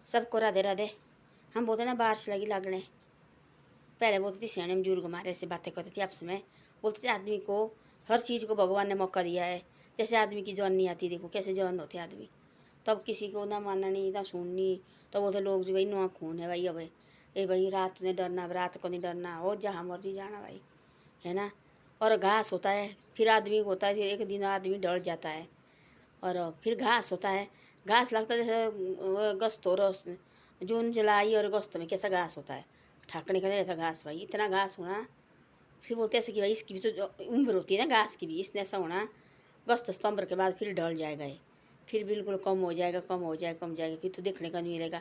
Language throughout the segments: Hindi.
सबको राधे राधे। हम बोलते ना बारिश लगी लगने, पहले बोलती थी सियाने बुजुर्ग हमारे ऐसे बातें करते थे आपस में। बोलते थे आदमी को हर चीज़ को भगवान ने मौका दिया है। जैसे आदमी की जवान नहीं आती, देखो कैसे जवान होते आदमी, तब किसी को ना मानना नहीं ना सुननी। तो बोलते लोग जो भाई नुआ खून है भाई, अब ए भाई रात ने डरना, रात को नहीं डरना, और जहाँ मर्जी जाना भाई, है ना। और घास होता है, फिर आदमी होता है, एक दिन आदमी डर जाता है। और फिर घास होता है, घास लगता है जैसे अगस्त और जून जुलाई और अगस्त में कैसा घास होता है, ठाकने का नहीं रहता घास भाई, इतना घास होना। फिर बोलते ऐसे कि भाई इसकी भी तो उम्र होती है ना घास की भी, इसने ऐसा होना अगस्त सितंबर के बाद फिर ढल जाएगा ये, फिर बिल्कुल कम हो जाएगा, कम हो जाएगा, कम जाएगा, फिर तो देखने का नहीं मिलेगा।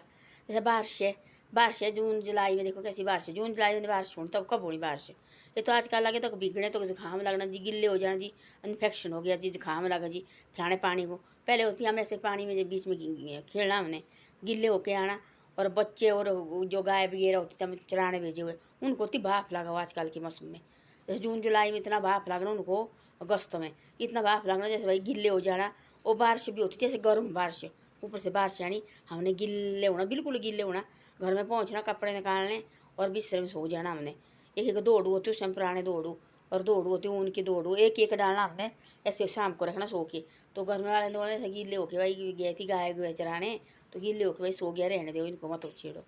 जैसे बारिश है, बारिश है जून जुलाई में, देखो कैसी बारिश है, जून जुलाई में बारिश होनी, तब कब होनी बारिश है। ये तो आजकल लगे तो भीगने तो जुकाम लगना जी, गिल्ले हो जाना जी, इन्फेक्शन हो गया जी, जुकाम लगा जी फलाने पानी को। पहले होती हम ऐसे पानी में बीच में खेलना, हमने गिल्ले होके आना, और बच्चे और जो गाय वगैरह होती थी हम चराने भेजे हुए, उनको इतनी भाप लगा आजकल के मौसम में। जैसे जून जुलाई में इतना भाप लगना उनको, अगस्त में इतना भाप लगना जैसे भाई गिल्ले हो जाना। और बारिश भी होती थी जैसे गर्म बारिश, ऊपर से बारिश आनी, हमने गिल्ले होना, बिल्कुल गिल्ले होना, घर में पहुंचना, कपड़े निकालने और बिस्तर में सो जाना हमने। एक एक दौड़ू होती उसमें पुराने दौड़ू, और दौड़ू होती ऊन की दौड़ू, एक एक डालना हमने ऐसे शाम को रखना सो के। तो घर में वाले दोनों गिल्ले होके भाई गए थी गाय गुए चराने, तो गिल्ले होके भाई सो गया, रहने दो इनको मत छेड़ो,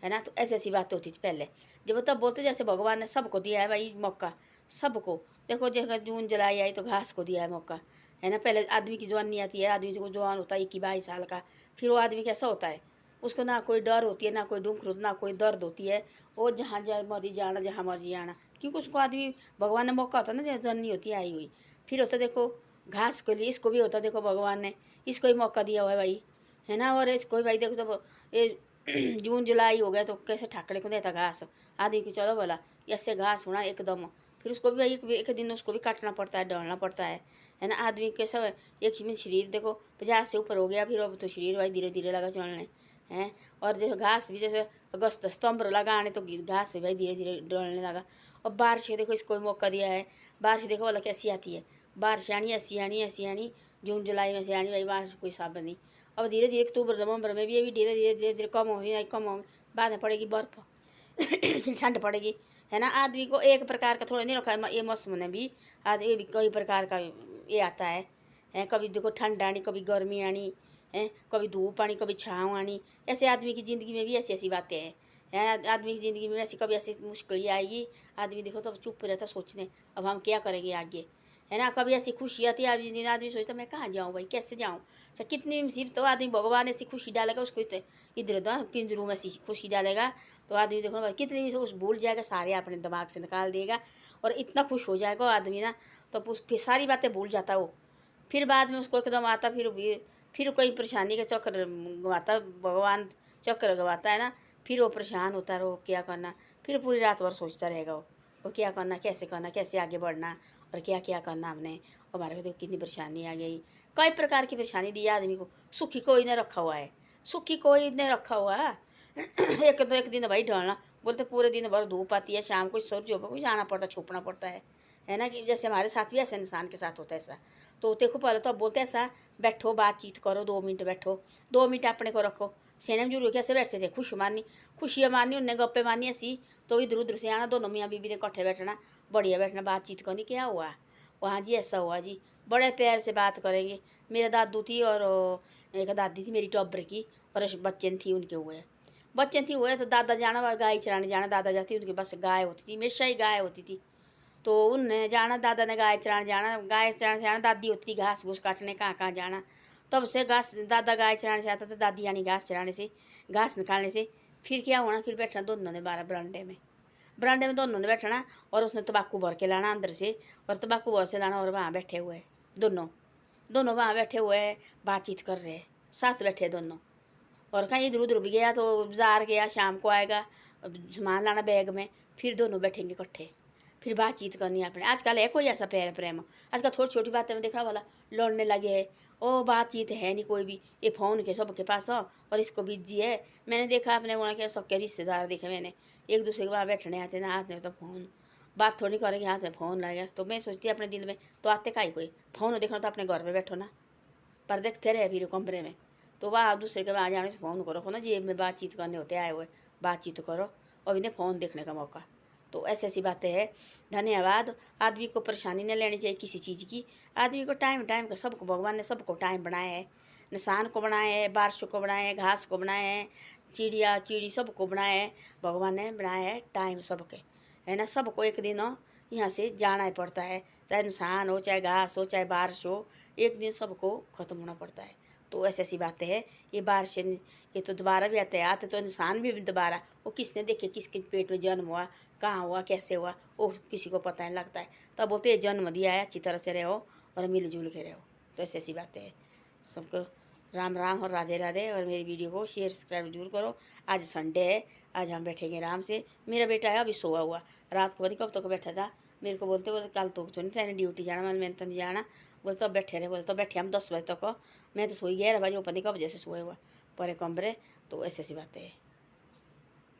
है ना। तो ऐसी ऐसी बात होती थी पहले, जब तब बोलते जैसे भगवान ने सबको दिया है भाई मौका, सबको। देखो जैसे जून जुलाई आई तो घास को दिया है मौका, है ना। पहले आदमी की जवानी आती है, आदमी को जवान होता है 21-22 साल का, फिर वो आदमी कैसा होता है, उसको ना कोई डर होती है, ना कोई दुख, ना कोई दर्द होती है, वो जहाँ जाए मर्जी जाना, जहाँ मर्जी आना, क्योंकि उसको आदमी भगवान ने मौका होता है ना, जन्नी होती है आई हुई। फिर होता देखो घास के लिए, इसको भी होता देखो भगवान ने इसको ही मौका दिया हुआ है भाई, है ना। और इसको भी भाई देखो तो ये जून जुलाई हो गया तो कैसे ठाकरे को देता घास, आदमी की चलो बोला ऐसे घास होना एकदम। फिर उसको भी एक दिन उसको भी काटना पड़ता है, डालना पड़ता है ना। आदमी कैसा एक में शरीर देखो 50 से ऊपर हो गया, फिर अब तो शरीर भाई धीरे धीरे लगा चलने हैं। और जैसे घास भी जैसे अगस्त सितंबर लगाने तो घास भी भाई धीरे धीरे डलने लगा। और बारिश देखो इसको भी मौका दिया है, बारिश देखो वाला कैसी आती है, बारिश आनी ऐसी आनी ऐसी आनी, जून जुलाई में से आनी भाई बारिश कोई साबन नहीं। अब धीरे धीरे अक्टूबर नवंबर में भी ये भी धीरे धीरे धीरे धीरे कम होगी, कम होगी, बाद में पड़ेगी बर्फ फिर ठंड पड़ेगी, है ना। आदमी को एक प्रकार का थोड़ा नहीं रखा है ये मौसम ने भी, आदमी भी कई प्रकार का ये आता है कभी देखो ठंड आनी, कभी गर्मी आनी है, कभी धूप आनी, कभी छाँव आनी। ऐसे आदमी की ज़िंदगी में भी ऐसी ऐसी बातें हैं आदमी की ज़िंदगी में ऐसी कभी ऐसी मुश्किल आएगी, आदमी देखो तो चुप रहता सोचने अब हम क्या करेंगे आगे, है ना। कभी ऐसी खुशी आती है आदमी सोचता मैं कहाँ जाऊँ भाई, कैसे जाऊँ। अच्छा कितनी मुसीबत तो आदमी भगवान ऐसी खुशी डालेगा उसको, इधर उधर पिंजरों में ऐसी खुशी डालेगा तो आदमी देखो भाई कितनी भी उस भूल जाएगा, सारे अपने दिमाग से निकाल देगा और इतना खुश हो जाएगा आदमी ना, तो फिर सारी बातें भूल जाता वो। फिर बाद में उसको एकदम आता, फिर कोई परेशानी का चक्कर गवाता भगवान, चक्कर गवाता है ना। फिर वो परेशान होता है, वो क्या करना, फिर पूरी रात भर सोचता रहेगा वो क्या करना, कैसे आगे बढ़ना, और क्या क्या करना हमने। हमारे को तो कितनी परेशानी आ गई, कई प्रकार की परेशानी दी आदमी को, सुखी कोई ने रखा हुआ है, सुखी कोई ने रखा हुआ है एक दिन भाई ढलना, बोलते पूरे दिन भर धूप आती है, शाम को सूरज होगा कोई जाना पड़ता, छुपना पड़ता है ना। कि जैसे हमारे साथ भी ऐसे इंसान के साथ होता है ऐसा। तो देखो पहले तो अब बोलते ऐसा बैठो बातचीत करो, 2 मिनट बैठो, 2 मिनट अपने को रखो। सेने में जरूर कैसे बैठते थे, खुशियाँ मारनी, उनने गप्पे मारनी ऐसी, तो इधर उधर से आना, दोनों मियाँ बीबी ने इकट्ठे बैठना, बढ़िया बैठना, बातचीत करनी, क्या हुआ वहाँ जी, ऐसा हुआ जी, बड़े प्यार से बात करेंगे। मेरा दादू थी और एक दादी थी मेरी टॉबर की, और बच्चन थी उनके हुए तो दादा जाना गाय चराने जाना, दादा जाती उनके बस गाय होती थी, हमेशा ही गाय होती थी। तो उनने जाना, दादा ने गाय चराने जाना, गाय चराने से जाना, दादी होती थी घास घूस काटने, कहाँ कहाँ जाना। तब से घास दादा गाय चराने से आता था, दादी यानी घास चराने से, घास निकालने से। फिर क्या होना, फिर बैठना दोनों ने बरामदे में दोनों ने बैठना, और उसने तम्बाकू भर के लाना अंदर से, और तम्बाकू भर से लाना, और वहाँ बैठे हुए दोनों दोनों वहाँ बैठे हुए बातचीत कर रहे, साथ बैठे दोनों। और कहीं इधर उधर भी गया तो बाज़ार गया, शाम को आएगा सामान लाना बैग में, फिर दोनों बैठेंगे इकट्ठे, फिर बातचीत करनी है अपने। आजकल है कोई ऐसा प्यार प्रेम, आजकल छोटी छोटी बातें में देखना वाला लड़ने लगे है, ओ बातचीत है नहीं कोई भी, ये फ़ोन के सबके पास हो, और इसको बिजी है। मैंने देखा अपने वहाँ के सबके रिश्तेदार देखे मैंने, एक दूसरे के वहाँ बैठने आते ना, हाथ में तो फ़ोन, बात थोड़ी करेंगे, हाथ में फ़ोन लगेगा। तो मैं सोचती अपने दिल में तो आते का ही कोई फ़ोन देखना, तो अपने घर में बैठो ना, पर देखते रहे फिर कमरे में, तो वहाँ दूसरे के वहाँ जाने से फ़ोन करो ना, जेब में बातचीत करने होते आए हुए, बातचीत करो और इन्हें फ़ोन देखने का मौका। तो ऐसी ऐसी बातें हैं। धन्यवाद। आदमी को परेशानी नहीं लेनी चाहिए किसी चीज़ की। आदमी को टाइम टाइम का सबको भगवान ने सबको टाइम बनाया है। इंसान को बनाया है, बारिश को बनाया है, घास को बनाया है, चिड़िया चिड़ी सबको बनाया है। भगवान ने बनाया है टाइम सबके, है ना। सबको एक दिन यहाँ से जाना ही पड़ता है, चाहे इंसान हो, चाहे घास हो, चाहे बारिश हो, एक दिन सबको ख़त्म होना पड़ता है। तो ऐसी ऐसी बातें हैं। ये बारिश ये तो दोबारा भी आते तो इंसान भी दोबारा, वो किसने देखे किसके पेट में जन्म हुआ, कहाँ हुआ, कैसे हुआ, वो किसी को पता नहीं लगता है। तब बोलते हैं जन्म दिया है, अच्छी तरह से रहो और मिलजुल के रहो। तो ऐसी ऐसी बातें हैं। सबको राम राम और राधे राधे। और मेरी वीडियो को शेयर सब्सक्राइब जरूर करो। आज संडे है, आज हम बैठेंगे आराम से। मेरा बेटा है अभी सोया हुआ, रात को पता कब तक बैठा था। मेरे को बोलते कल तो नहीं तेने ड्यूटी जाना, मैंने तो नहीं जाना। बोले तो बैठे रहे, बोले तो बैठे हम 10 बजे तक। मैं तो सोई 11 बजे, वो पता नहीं कब जैसे सोए हुआ पर कमरे। तो ऐसी ऐसी बातें हैं।